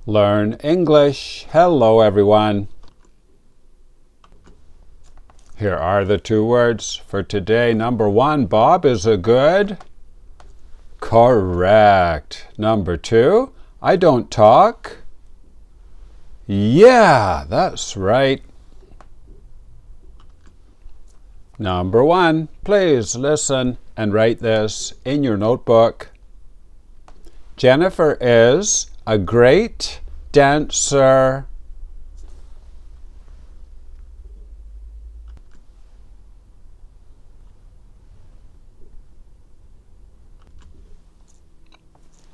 Learn English. Hello, everyone. Here are the 2 words for today. Number 1, Bob is a good. Correct. Number 2, I don't talk. Yeah, that's right. Number 1, please listen and write this in your notebook. Jennifer is a great dancer.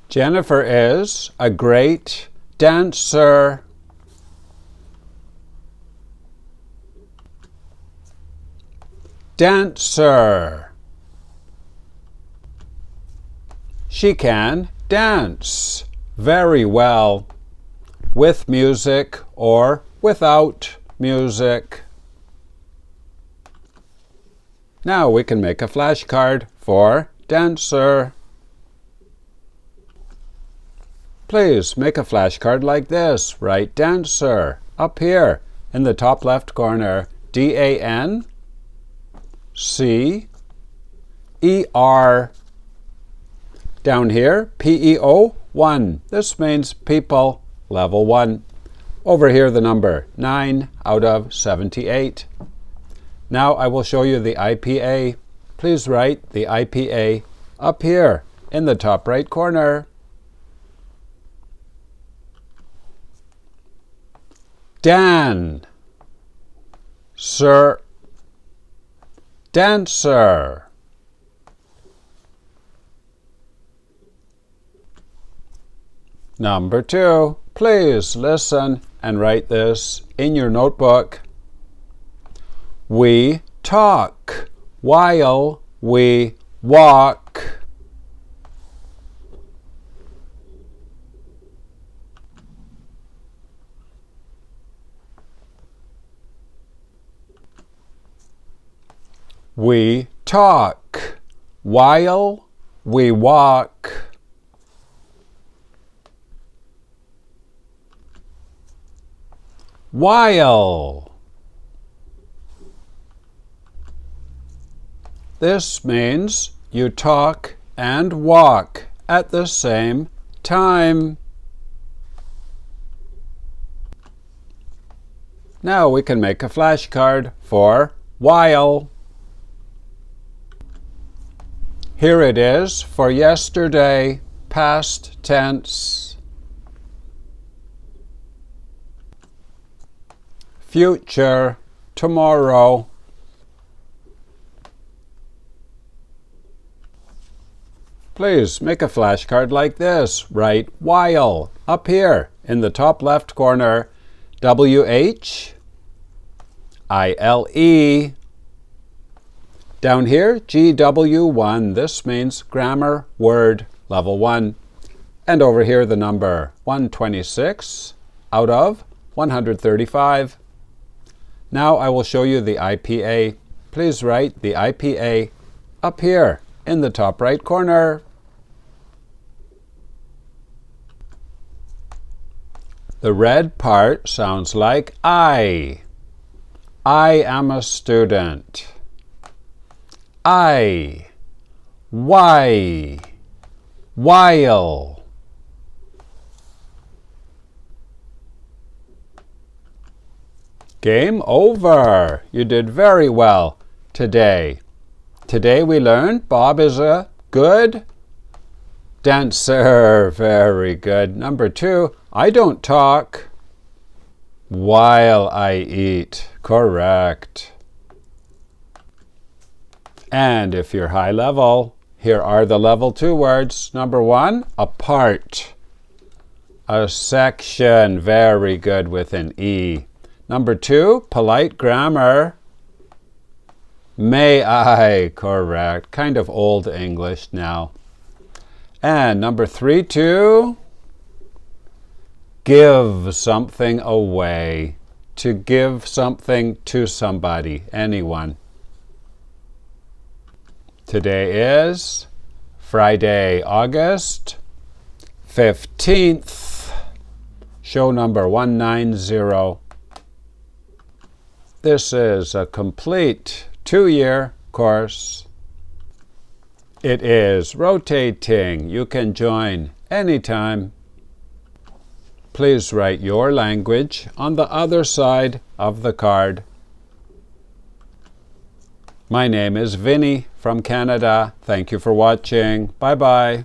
Jennifer is a great dancer. Dancer. She can dance very well, with music or without music. Now we can make a flashcard for dancer. Please make a flashcard like this. Write dancer up here in the top left corner. D-A-N-C-E-R. Down here, P-E-O, 1. This means people, level 1. Over here, the number 9 out of 78. Now I will show you the IPA. Please write the IPA up here in the top right corner. Dan, sir, dancer. Number 2, please listen and write this in your notebook. We talk while we walk. We talk while we walk. While. This means you talk and walk at the same time. Now we can make a flashcard for while. Here it is for yesterday, past tense. Future, tomorrow. Please make a flashcard like this. Write while up here in the top left corner. W-H-I-L-E. Down here, GW1. This means grammar word level 1. And over here, the number 126 out of 135. Now I will show you the IPA. Please write the IPA up here in the top right corner. The red part sounds like I. I am a student. I. Why. While. Game over. You did very well today. Today we learned Bob is a good dancer. Very good. Number 2, I don't talk while I eat. Correct. And if you're high level, here are the level 2 words. Number 1, apart. A section. Very good with an E. Number 2, polite grammar. May I. Correct. Kind of old English now. And number 3, to give something away. To give something to somebody, anyone. Today is Friday, August 15th. show number 190. This is a complete 2-year course. It is rotating. You can join anytime. Please write your language on the other side of the card. My name is Vinny from Canada. Thank you for watching. Bye-bye.